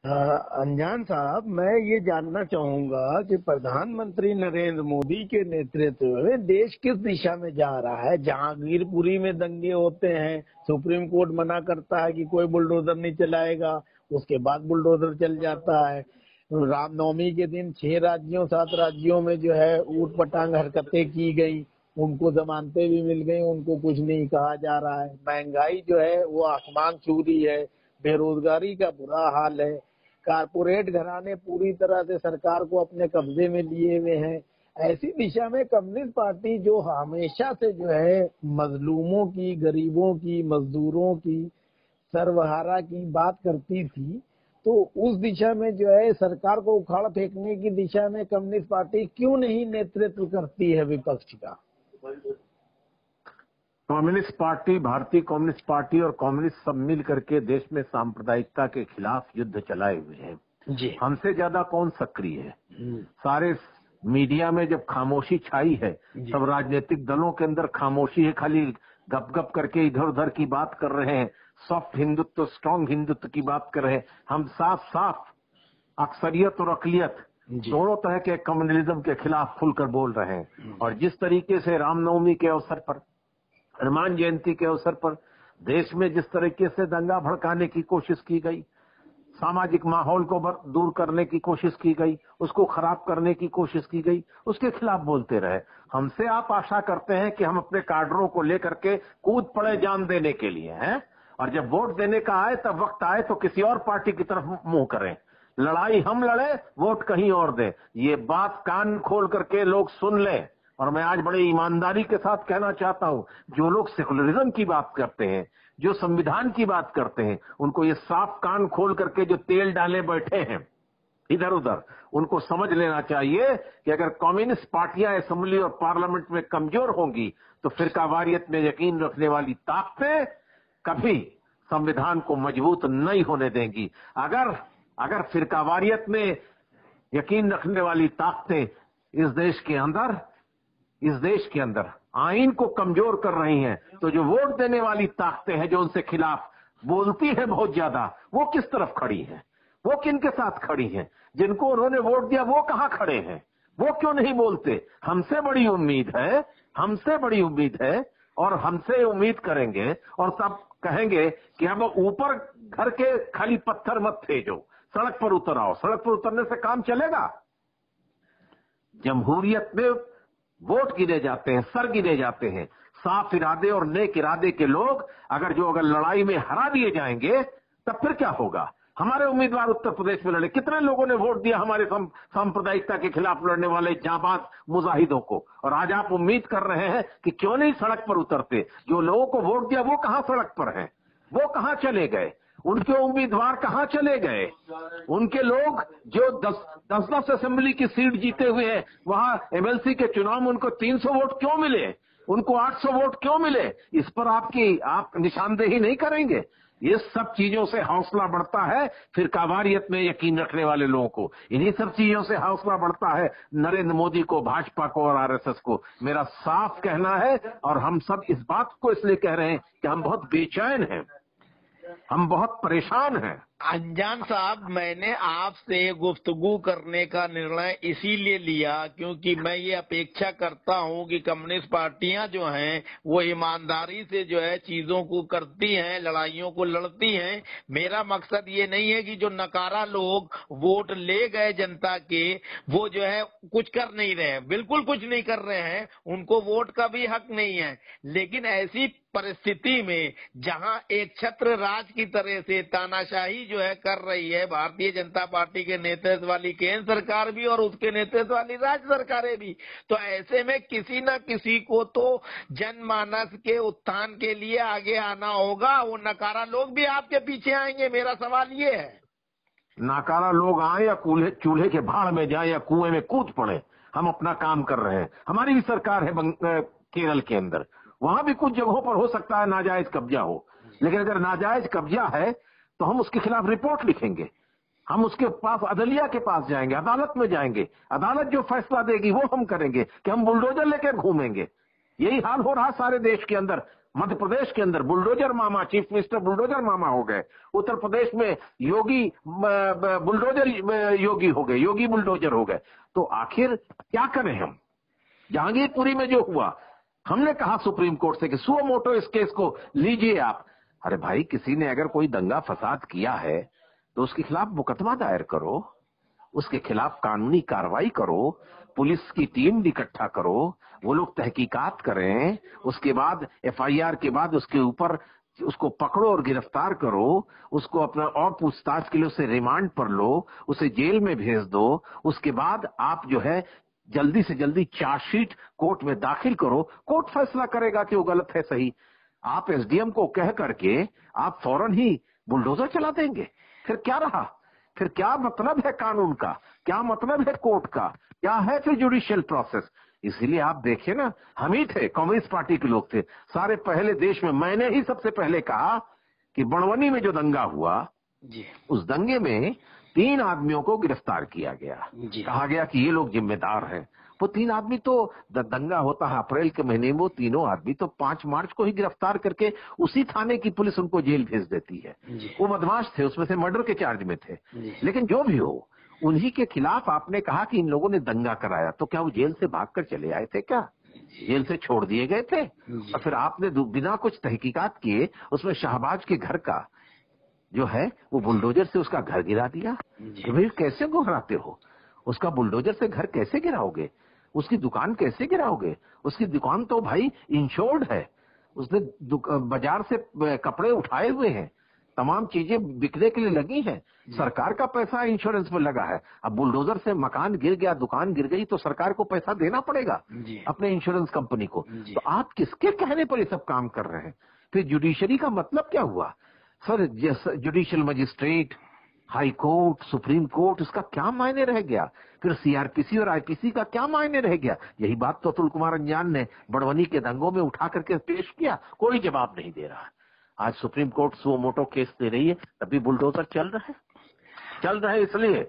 अनजान साहब, मैं ये जानना चाहूंगा कि प्रधानमंत्री नरेंद्र मोदी के नेतृत्व में देश किस दिशा में जा रहा है। जहांगीरपुरी में दंगे होते हैं, सुप्रीम कोर्ट मना करता है कि कोई बुलडोजर नहीं चलाएगा, उसके बाद बुलडोजर चल जाता है। रामनवमी के दिन 7 राज्यों में जो है ऊट पटांग हरकतें की गई, उनको जमानतें भी मिल गई, उनको कुछ नहीं कहा जा रहा है। महंगाई जो है वो आसमान छू रही है, बेरोजगारी का बुरा हाल है, कारपोरेट घराने पूरी तरह से सरकार को अपने कब्जे में लिए हुए हैं। ऐसी दिशा में कम्युनिस्ट पार्टी जो हमेशा से जो है मजलूमों की, गरीबों की, मजदूरों की, सर्वहारा की बात करती थी, तो उस दिशा में जो है सरकार को उखाड़ फेंकने की दिशा में कम्युनिस्ट पार्टी क्यों नहीं नेतृत्व करती है विपक्ष का? कम्युनिस्ट पार्टी, भारतीय कम्युनिस्ट पार्टी और कम्युनिस्ट सब मिल करके देश में सांप्रदायिकता के खिलाफ युद्ध चलाए हुए हैं जी। हमसे ज्यादा कौन सक्रिय है? सारे मीडिया में जब खामोशी छाई है, सब राजनीतिक दलों के अंदर खामोशी है, खाली गप गप करके इधर उधर की बात कर रहे हैं, सॉफ्ट हिंदुत्व, स्ट्रांग हिंदुत्व की बात कर रहे हैं। हम साफ साफ अक्सरियत और अकलियत दोनों तरह के कम्युनलिज्म के खिलाफ खुलकर बोल रहे हैं। और जिस तरीके से रामनवमी के अवसर पर, हनुमान जयंती के अवसर पर देश में जिस तरीके से दंगा भड़काने की कोशिश की गई, सामाजिक माहौल को दूर करने की कोशिश की गई, उसको खराब करने की कोशिश की गई, उसके खिलाफ बोलते रहे। हमसे आप आशा करते हैं कि हम अपने काडरों को लेकर के कूद पड़े जान देने के लिए हैं, और जब वोट देने का आए, तब वक्त आए तो किसी और पार्टी की तरफ मुंह करें। लड़ाई हम लड़े, वोट कहीं और दें। ये बात कान खोल करके लोग सुन लें। और मैं आज बड़े ईमानदारी के साथ कहना चाहता हूं, जो लोग सेकुलरिज्म की बात करते हैं, जो संविधान की बात करते हैं, उनको ये साफ कान खोल करके जो तेल डाले बैठे हैं इधर उधर, उनको समझ लेना चाहिए कि अगर कम्युनिस्ट पार्टियां असेंबली और पार्लियामेंट में कमजोर होंगी, तो फिरकावारियत में यकीन रखने वाली ताकतें कभी संविधान को मजबूत नहीं होने देंगी। अगर फिरकावारियत में यकीन रखने वाली ताकतें इस देश के अंदर आइन को कमजोर कर रही हैं, तो जो वोट देने वाली ताकतें हैं, जो उनसे खिलाफ बोलती हैं बहुत ज्यादा, वो किस तरफ खड़ी हैं? वो किन के साथ खड़ी हैं? जिनको उन्होंने वोट दिया वो कहां खड़े हैं? वो क्यों नहीं बोलते? हमसे बड़ी उम्मीद है और हमसे उम्मीद करेंगे और सब कहेंगे कि हम ऊपर घर के खाली पत्थर मत फेंको, सड़क पर उतर आओ। सड़क पर उतरने से काम चलेगा? जमहूरियत में वोट गिने जाते हैं, सर गिने जाते हैं। साफ इरादे और नेक इरादे के लोग अगर लड़ाई में हरा दिए जाएंगे, तब फिर क्या होगा? हमारे उम्मीदवार उत्तर प्रदेश में लड़े, कितने लोगों ने वोट दिया हमारे सांप्रदायिकता के खिलाफ लड़ने वाले जाबाज मुजाहिदों को? और आज आप उम्मीद कर रहे हैं कि क्यों नहीं सड़क पर उतरते? जो लोगों को वोट दिया वो कहां सड़क पर हैं? वो कहां चले गए? उनके उम्मीदवार कहां चले गए? उनके लोग जो 10 असेंबली की सीट जीते हुए हैं, वहां एमएलसी के चुनाव में उनको 300 वोट क्यों मिले? उनको 800 वोट क्यों मिले? इस पर आप निशानदेही नहीं करेंगे? ये सब चीजों से हौसला बढ़ता है फिरकावारियत में यकीन रखने वाले लोगों को। इन्हीं सब चीजों से हौसला बढ़ता है नरेंद्र मोदी को, भाजपा को और आरएसएस को। मेरा साफ कहना है, और हम सब इस बात को इसलिए कह रहे हैं कि हम बहुत बेचैन हैं, हम बहुत परेशान हैं। अनजान साहब, मैंने आपसे गुफ्तगू करने का निर्णय इसीलिए लिया क्योंकि मैं ये अपेक्षा करता हूं कि कम्युनिस्ट पार्टियां जो हैं वो ईमानदारी से जो है चीजों को करती हैं, लड़ाइयों को लड़ती हैं। मेरा मकसद ये नहीं है कि जो नकारा लोग वोट ले गए जनता के, वो जो है कुछ कर नहीं रहे हैं, बिल्कुल कुछ नहीं कर रहे हैं, उनको वोट का भी हक नहीं है। लेकिन ऐसी परिस्थिति में जहां एक छत्र राज की तरह से तानाशाही जो है कर रही है भारतीय जनता पार्टी के नेतृत्व वाली केंद्र सरकार भी और उसके नेतृत्व वाली राज्य सरकारें भी, तो ऐसे में किसी न किसी को तो जनमानस के उत्थान के लिए आगे आना होगा। वो नकारा लोग भी आपके पीछे आएंगे। मेरा सवाल ये है, नाकारा लोग आए या चूल्हे के भाड़ में जाए या कुएं में कूद पड़े, हम अपना काम कर रहे हैं। हमारी भी सरकार है केरल के अंदर, वहां भी कुछ जगहों पर हो सकता है नाजायज कब्जा हो, लेकिन अगर नाजायज कब्जा है तो हम उसके खिलाफ रिपोर्ट लिखेंगे, हम उसके पास अदलिया के पास जाएंगे, अदालत में जाएंगे, अदालत जो फैसला देगी वो हम करेंगे कि हम बुलडोजर लेकर घूमेंगे। यही हाल हो रहा सारे देश के अंदर। मध्य प्रदेश के अंदर बुलडोजर मामा, चीफ मिनिस्टर बुलडोजर मामा हो गए। उत्तर प्रदेश में योगी बुलडोजर योगी हो गए, योगी बुलडोजर हो गए। तो आखिर क्या करें हम? जहांगीरपुरी में जो हुआ, हमने कहा सुप्रीम कोर्ट से कि सुओ मोटो इस केस को लीजिए आप। अरे भाई, किसी ने अगर कोई दंगा फसाद किया है तो उसके खिलाफ मुकदमा दायर करो, उसके खिलाफ कानूनी कार्रवाई करो, पुलिस की टीम इकट्ठा करो, वो लोग तहकीकात करें, उसके बाद एफआईआर के बाद उसके ऊपर उसको पकड़ो और गिरफ्तार करो, उसको अपना और पूछताछ के लिए उसे रिमांड पर लो, उसे जेल में भेज दो। उसके बाद आप जो है जल्दी से जल्दी चार्जशीट कोर्ट में दाखिल करो, कोर्ट फैसला करेगा कि वो गलत है सही। आप एसडीएम को कह करके आप फौरन ही बुलडोजर चला देंगे, फिर क्या रहा? फिर क्या मतलब है कानून का? क्या मतलब है कोर्ट का? क्या है फिर जुडिशियल प्रोसेस? इसीलिए आप देखिए ना, हम ही थे, कांग्रेस पार्टी के लोग थे सारे पहले देश में। मैंने ही सबसे पहले कहा कि बड़वनी में जो दंगा हुआ जी, उस दंगे में 3 आदमियों को गिरफ्तार किया गया। कहा गया कि ये लोग जिम्मेदार हैं। वो 3 आदमी तो दंगा होता है अप्रैल के महीने में, वो तीनों आदमी तो 5 मार्च को ही गिरफ्तार करके उसी थाने की पुलिस उनको जेल भेज देती है। वो बदमाश थे, उसमें से मर्डर के चार्ज में थे। लेकिन जो भी हो, उन्हीं के खिलाफ आपने कहा कि इन लोगों ने दंगा कराया, तो क्या वो जेल से भागकर चले आए थे? क्या जेल से छोड़ दिए गए थे? और फिर आपने बिना कुछ तहकीकात किए उसमें शहबाज के घर का जो है वो बुलडोजर से उसका घर गिरा दिया। तो भाई कैसे घुराते हो? उसका बुलडोजर से घर कैसे गिराओगे? उसकी दुकान कैसे गिराओगे? उसकी दुकान तो भाई इंश्योर्ड है, उसने बाजार से कपड़े उठाए हुए हैं, तमाम चीजें बिकने के लिए लगी हैं, सरकार का पैसा इंश्योरेंस में लगा है। अब बुलडोजर से मकान गिर गया, दुकान गिर गई, तो सरकार को पैसा देना पड़ेगा अपने इंश्योरेंस कंपनी को। तो आप किसके कहने पर ये सब काम कर रहे हैं? फिर जुडिशरी का मतलब क्या हुआ? Sir, judicial magistrate, high court, supreme court, इसका क्या मायने रह गया? फिर सीआरपीसी और आईपीसी का क्या मायने रह गया? यही बात तो अतुल कुमार अंजान ने बड़वनी के दंगों में उठा करके पेश किया, कोई जवाब नहीं दे रहा। आज supreme court suo motu case दे रही है, तभी बुलडोजर चल रहे इसलिए।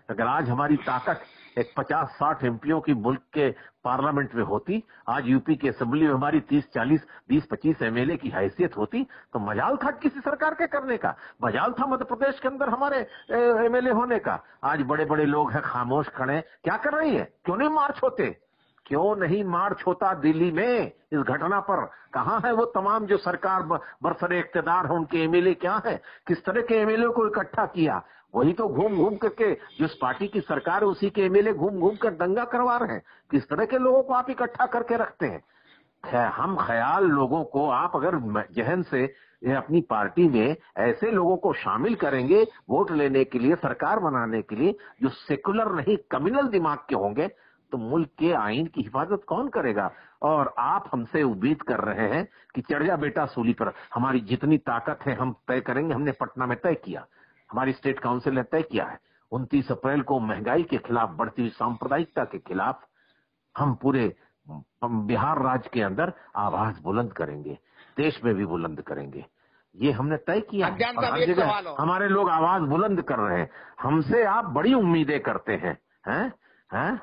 अगर आज हमारी ताकत एक 50-60 एमपीओ की मुल्क के पार्लियामेंट में होती, आज यूपी की असेंबली में हमारी 30-40, 20-25 एमएलए की हैसियत होती, तो मजाल था किसी सरकार के करने का, मजाल था मध्य प्रदेश के अंदर हमारे एमएलए होने का। आज बड़े बड़े लोग हैं, खामोश खड़े, क्या कर रही है? क्यों नहीं मार्च होते? क्यों नहीं मार्च होता दिल्ली में इस घटना पर? कहां है वो तमाम जो सरकार बरसरे इख्तियार है, उनके एमएलए क्या है? किस तरह के एमएलए को इकट्ठा किया? वही तो घूम घूम करके जिस पार्टी की सरकार है उसी के एमएलए घूम घूम कर दंगा करवा रहे हैं। किस तरह के लोगों को आप इकट्ठा करके रखते हैं? हम ख्याल लोगों को आप अगर जहन से अपनी पार्टी में ऐसे लोगों को शामिल करेंगे वोट लेने के लिए, सरकार बनाने के लिए, जो सेकुलर नहीं कम्युनल दिमाग के होंगे, तो मुल्क के आइन की हिफाजत कौन करेगा? और आप हमसे उम्मीद कर रहे हैं कि चढ़ जा बेटा सूली पर। हमारी जितनी ताकत है हम तय करेंगे। हमने पटना में तय किया, हमारी स्टेट काउंसिल ने तय किया है, 29 अप्रैल को महंगाई के खिलाफ, बढ़ती हुई सांप्रदायिकता के खिलाफ हम पूरे बिहार राज्य के अंदर आवाज बुलंद करेंगे, देश में भी बुलंद करेंगे। ये हमने तय किया। हर जगह हमारे लोग आवाज बुलंद कर रहे हैं। हमसे आप बड़ी उम्मीदें करते हैं, हैं?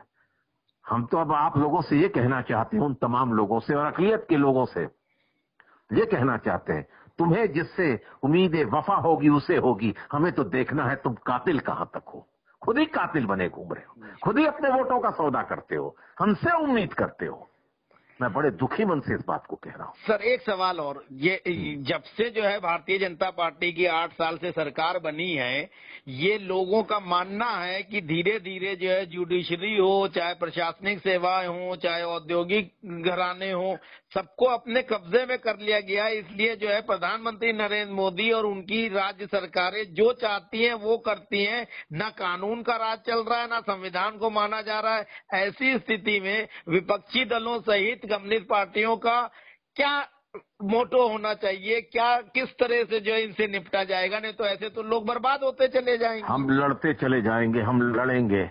हम तो अब आप लोगों से ये कहना चाहते हैं, उन तमाम लोगों से और अक़लियत के लोगों से ये कहना चाहते हैं, तुम्हें जिससे उम्मीद वफा होगी उसे होगी, हमें तो देखना है तुम कातिल कहां तक हो। खुद ही कातिल बने घूम रहे हो, खुद ही अपने वोटों का सौदा करते हो, हमसे उम्मीद करते हो। मैं बड़े दुखी मन से इस बात को कह रहा हूँ। सर, एक सवाल और, ये जब से जो है भारतीय जनता पार्टी की 8 साल से सरकार बनी है, ये लोगों का मानना है कि धीरे धीरे जो है जुडिशरी हो, चाहे प्रशासनिक सेवाएं हो, चाहे औद्योगिक घराने हो, सबको अपने कब्जे में कर लिया गया है। इसलिए जो है प्रधानमंत्री नरेंद्र मोदी और उनकी राज्य सरकारें जो चाहती हैं वो करती हैं, ना कानून का राज चल रहा है, ना संविधान को माना जा रहा है। ऐसी स्थिति में विपक्षी दलों सहित कम्युनिस्ट पार्टियों का क्या मोटो होना चाहिए? क्या किस तरह से जो है इनसे निपटा जाएगा? नहीं तो ऐसे तो लोग बर्बाद होते चले जाएंगे। हम लड़ते चले जाएंगे, हम लड़ेंगे,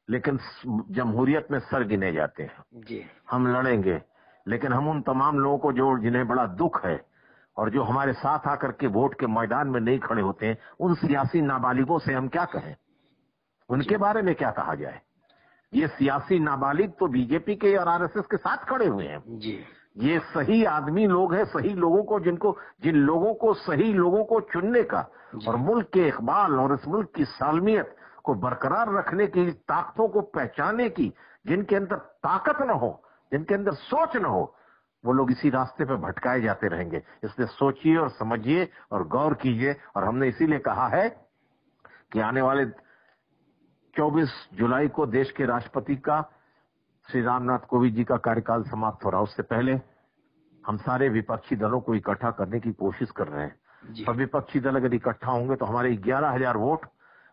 लेकिन जमहूरियत में सर गिने जाते हैं जी। हम लड़ेंगे, लेकिन हम उन तमाम लोगों को जो जिन्हें बड़ा दुख है और जो हमारे साथ आकर के वोट के मैदान में नहीं खड़े होते हैं, उन सियासी नाबालिगों से हम क्या कहें? उनके बारे में क्या कहा जाए? ये सियासी नाबालिग तो बीजेपी के और आरएसएस के साथ खड़े हुए हैं जी। ये सही आदमी लोग हैं, सही लोगों को जिन लोगों को सही लोगों को चुनने का और मुल्क के इकबाल और इस मुल्क की सालमियत को बरकरार रखने की, ताकतों को पहचाने की, जिनके अंदर ताकत न हो, जिनके अंदर सोच न हो, वो लोग इसी रास्ते पे भटकाए जाते रहेंगे। इसलिए सोचिए और समझिए और गौर कीजिए। और हमने इसीलिए कहा है कि आने वाले 24 जुलाई को देश के राष्ट्रपति का, श्री रामनाथ कोविंद जी का कार्यकाल समाप्त हो रहा है। उससे पहले हम सारे विपक्षी दलों को इकट्ठा करने की कोशिश कर रहे हैं। और विपक्षी दल अगर इकट्ठा होंगे तो हमारे 11,000 वोट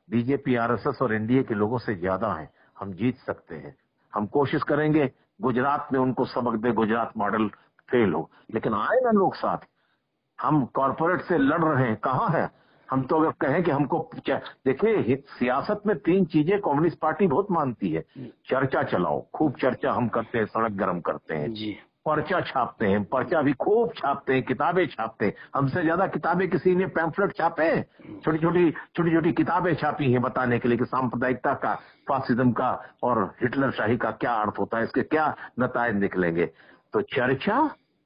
बीजेपी, आरएसएस और एनडीए के लोगों से ज्यादा हैं। हम जीत सकते हैं। हम कोशिश करेंगे गुजरात में उनको सबक दे, गुजरात मॉडल फेल हो, लेकिन आए ना लोग साथ। हम कॉर्पोरेट से लड़ रहे हैं, कहाँ है? हम तो अगर कहें कि हमको, देखिए सियासत में 3 चीजें कम्युनिस्ट पार्टी बहुत मानती है। चर्चा चलाओ, खूब चर्चा हम करते हैं, सड़क गर्म करते हैं जी, पर्चा छापते हैं, पर्चा भी खूब छापते हैं, किताबें छापते हैं। हमसे ज्यादा किताबें किसी ने पैम्फलेट छापे हैं? छोटी छोटी किताबें छापी हैं बताने के लिए कि सांप्रदायिकता का, फासिज्म का और हिटलर शाही का क्या अर्थ होता है, इसके क्या नतायज निकलेंगे। तो चर्चा,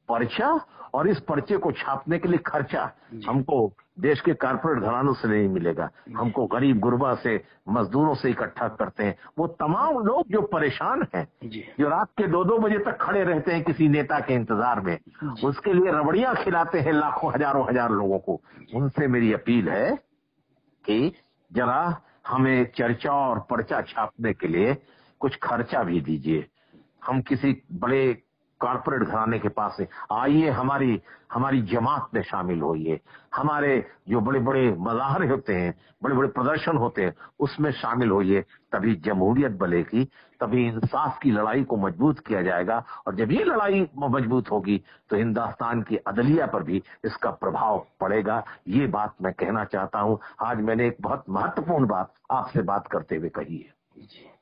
पर्चा और इस पर्चे को छापने के लिए खर्चा हमको देश के कारपोरेट घरानों से नहीं मिलेगा। हमको गरीब गुरबा से, मजदूरों से इकट्ठा करते हैं। वो तमाम लोग जो परेशान हैं, जो रात के 2-2 बजे तक खड़े रहते हैं किसी नेता के इंतजार में, उसके लिए रबड़ियां खिलाते हैं लाखों हजारों हजार लोगों को। उनसे मेरी अपील है कि जरा हमें चर्चा और पर्चा छापने के लिए कुछ खर्चा भी दीजिए। हम किसी बड़े कॉर्पोरेट घराने के पास है, आइए हमारी जमात में शामिल होइए। हमारे जो बड़े बड़े मज़ाहर होते हैं, बड़े बड़े प्रदर्शन होते हैं, उसमें शामिल होइए। तभी जमहूरियत बनेगी, तभी इंसाफ की लड़ाई को मजबूत किया जाएगा। और जब ये लड़ाई मजबूत होगी तो हिंदुस्तान की अदलिया पर भी इसका प्रभाव पड़ेगा। ये बात मैं कहना चाहता हूँ। आज मैंने एक बहुत महत्वपूर्ण बात आपसे बात करते हुए कही है।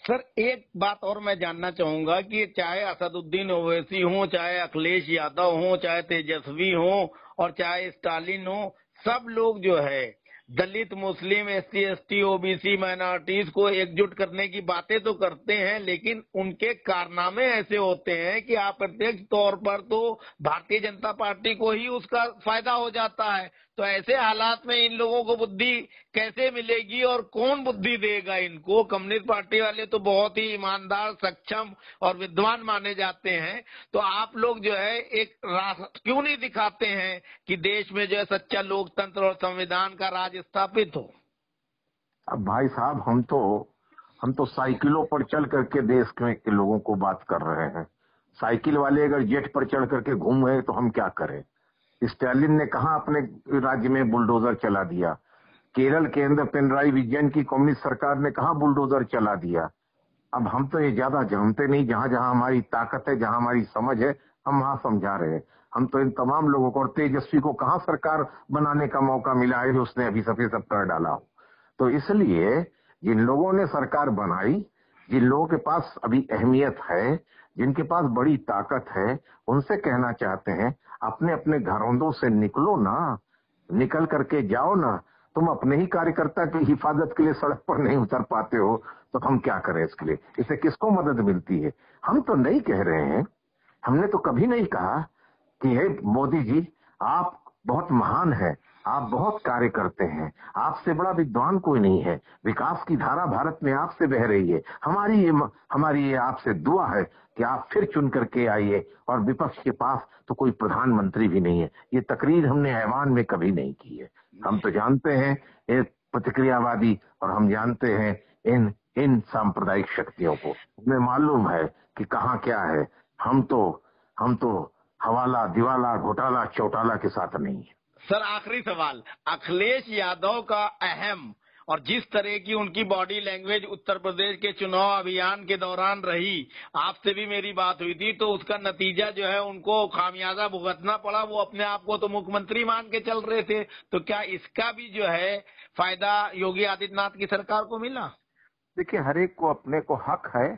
सर, एक बात और मैं जानना चाहूंगा कि चाहे असदुद्दीन ओवैसी हो, चाहे अखिलेश यादव हो, चाहे तेजस्वी हो और चाहे स्टालिन हो, सब लोग जो है दलित, मुस्लिम, एससी, एसटी, ओबीसी, माइनॉरिटीज को एकजुट करने की बातें तो करते हैं, लेकिन उनके कारनामे ऐसे होते हैं कि अप्रत्यक्ष तौर पर तो भारतीय जनता पार्टी को ही उसका फायदा हो जाता है। तो ऐसे हालात में इन लोगों को बुद्धि कैसे मिलेगी और कौन बुद्धि देगा इनको? कम्युनिस्ट पार्टी वाले तो बहुत ही ईमानदार, सक्षम और विद्वान माने जाते हैं। तो आप लोग जो है एक रास्ता क्यों नहीं दिखाते हैं कि देश में जो है सच्चा लोकतंत्र और संविधान का राज स्थापित हो? अब भाई साहब, हम तो साइकिलों पर चल करके देश के लोगों को बात कर रहे हैं। साइकिल वाले अगर जेट पर चढ़ करके घूम रहे तो हम क्या करें? स्टालिन ने कहा अपने राज्य में बुलडोजर चला दिया। केरल के अंदर पिनराई विजयन की कम्युनिस्ट सरकार ने कहा बुलडोजर चला दिया। अब हम तो ये ज्यादा जानते नहीं। जहां जहां हमारी ताकत है, जहां हमारी समझ है, हम वहां समझा रहे हैं। हम तो इन तमाम लोगों को, और तेजस्वी को कहां सरकार बनाने का मौका मिला है जो उसने अभी सब कर डाला हो। तो इसलिए जिन लोगों ने सरकार बनाई, जिन लोगों के पास अभी अहमियत है, जिनके पास बड़ी ताकत है, उनसे कहना चाहते हैं अपने अपने घरों से निकलो ना, निकल करके जाओ ना। तुम अपने ही कार्यकर्ता की हिफाजत के लिए सड़क पर नहीं उतर पाते हो तो हम क्या करें इसके लिए? इससे किसको मदद मिलती है? हम तो नहीं कह रहे हैं, हमने तो कभी नहीं कहा कि हे मोदी जी, आप बहुत महान हैं, आप बहुत कार्य करते हैं, आपसे बड़ा विद्वान कोई नहीं है, विकास की धारा भारत में आपसे बह रही है। हमारी ये आपसे दुआ है कि आप फिर चुन करके आइए। और विपक्ष के पास तो कोई प्रधानमंत्री भी नहीं है। ये तकरीर हमने ऐवान में कभी नहीं की है। हम तो जानते हैं एक प्रतिक्रियावादी, और हम जानते हैं इन सांप्रदायिक शक्तियों को। हमें मालूम है कि कहाँ क्या है। हम तो हवाला, दिवाला, घोटाला, चौटाला के साथ नहीं है। सर, आखिरी सवाल, अखिलेश यादव का अहम और जिस तरह की उनकी बॉडी लैंग्वेज उत्तर प्रदेश के चुनाव अभियान के दौरान रही, आपसे भी मेरी बात हुई थी, तो उसका नतीजा जो है उनको खामियाजा भुगतना पड़ा। वो अपने आप को तो मुख्यमंत्री मान के चल रहे थे। तो क्या इसका भी जो है फायदा योगी आदित्यनाथ की सरकार को मिला? देखिए, हर एक को अपने को हक है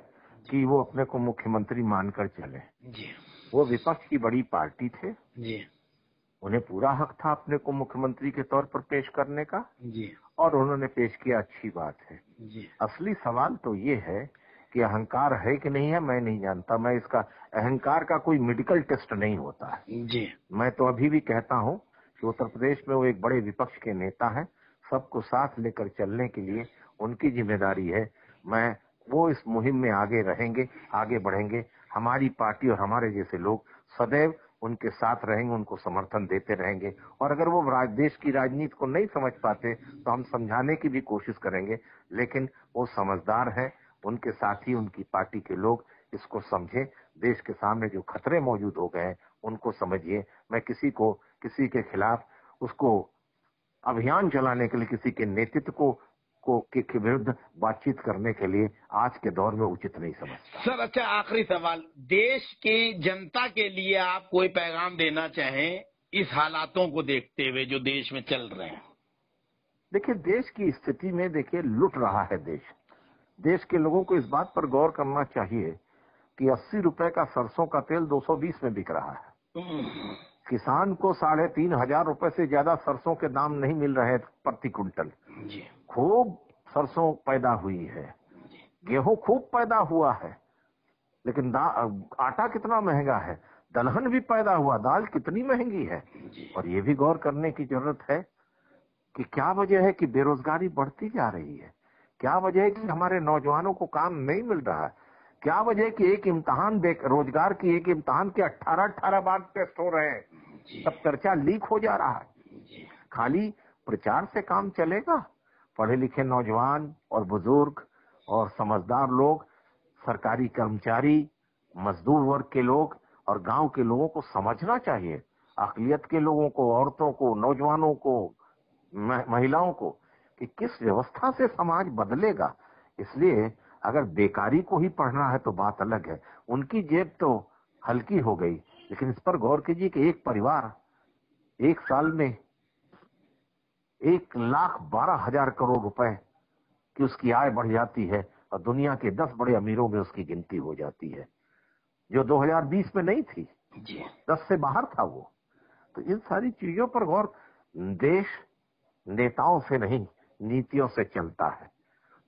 कि वो अपने को मुख्यमंत्री मानकर चले जी। वो विपक्ष की बड़ी पार्टी थे जी, उन्हें पूरा हक था अपने को मुख्यमंत्री के तौर पर पेश करने का जी, और उन्होंने पेश किया, अच्छी बात है जी। असली सवाल तो ये है कि अहंकार है कि नहीं है मैं नहीं जानता। मैं इसका अहंकार का कोई मेडिकल टेस्ट नहीं होता है जी। मैं तो अभी भी कहता हूं कि उत्तर प्रदेश में वो एक बड़े विपक्ष के नेता हैं। सबको साथ लेकर चलने के लिए उनकी जिम्मेदारी है। वो इस मुहिम में आगे रहेंगे, आगे बढ़ेंगे। हमारी पार्टी और हमारे जैसे लोग सदैव उनके साथ रहेंगे, उनको समर्थन देते रहेंगे। और अगर वो देश की राजनीति को नहीं समझ पाते तो हम समझाने की भी कोशिश करेंगे, लेकिन वो समझदार हैं। उनके साथ ही उनकी पार्टी के लोग इसको समझे। देश के सामने जो खतरे मौजूद हो गए हैं उनको समझिए। मैं किसी के खिलाफ उसको अभियान चलाने के लिए, किसी के नेतृत्व के विरुद्ध बातचीत करने के लिए आज के दौर में उचित नहीं समझता। सर, अच्छा, आखिरी सवाल, देश की जनता के लिए आप कोई पैगाम देना चाहें इस हालातों को देखते हुए जो देश में चल रहे हैं? देखिए, देश की स्थिति में देखिए लुट रहा है देश के लोगों को इस बात पर गौर करना चाहिए कि 80 रुपए का सरसों का तेल 220 में बिक रहा है। किसान को 3,500 रुपए से ज्यादा सरसों के दाम नहीं मिल रहे प्रति क्विंटल। खूब सरसों पैदा हुई है, गेहूं खूब पैदा हुआ है, लेकिन आटा कितना महंगा है। दलहन भी पैदा हुआ, दाल कितनी महंगी है। और ये भी गौर करने की जरूरत है कि क्या वजह है कि बेरोजगारी बढ़ती जा रही है। क्या वजह है कि हमारे नौजवानों को काम नहीं मिल रहा है। क्या वजह है कि एक इम्तिहान रोजगार की एक इम्तिहान के 18 बार टेस्ट हो रहे हैं, सब पर्चा लीक हो जा रहा है। खाली प्रचार से काम चलेगा? पढ़े लिखे नौजवान और बुजुर्ग और समझदार लोग, सरकारी कर्मचारी, मजदूर वर्ग के लोग और गांव के लोगों को समझना चाहिए, अकलियत के लोगों को, औरतों को, नौजवानों को, महिलाओं को, कि किस व्यवस्था से समाज बदलेगा। इसलिए अगर बेकारी को ही पढ़ना है तो बात अलग है, उनकी जेब तो हल्की हो गई। लेकिन इस पर गौर कीजिए कि एक परिवार एक साल में 1,12,000 करोड़ रुपए की उसकी आय बढ़ जाती है और दुनिया के 10 बड़े अमीरों में उसकी गिनती हो जाती है, जो 2020 में नहीं थी, 10 से बाहर था वो। तो इन सारी चीजों पर गौर, देश नेताओं से नहीं नीतियों से चलता है।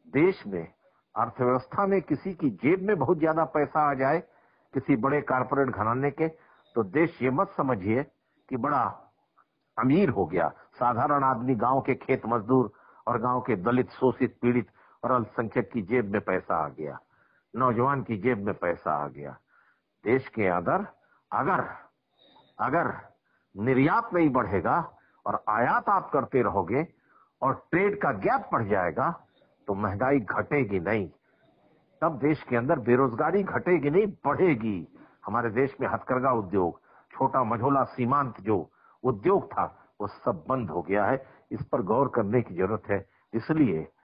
देश में अर्थव्यवस्था में किसी की जेब में बहुत ज्यादा पैसा आ जाए, किसी बड़े कारपोरेट घराने के, तो देश ये मत समझिए कि बड़ा अमीर हो गया। साधारण आदमी, गांव के खेत मजदूर और गांव के दलित, शोषित, पीड़ित और अल्पसंख्यक की जेब में पैसा आ गया, नौजवान की जेब में पैसा आ गया। देश के अंदर अगर निर्यात नहीं बढ़ेगा और आयात आप करते रहोगे और ट्रेड का गैप बढ़ जाएगा तो महंगाई घटेगी नहीं, तब देश के अंदर बेरोजगारी घटेगी नहीं, बढ़ेगी। हमारे देश में हथकरघा उद्योग, छोटा मझोला सीमांत जो उद्योग था, वो सब बंद हो गया है। इस पर गौर करने की जरूरत है। इसलिए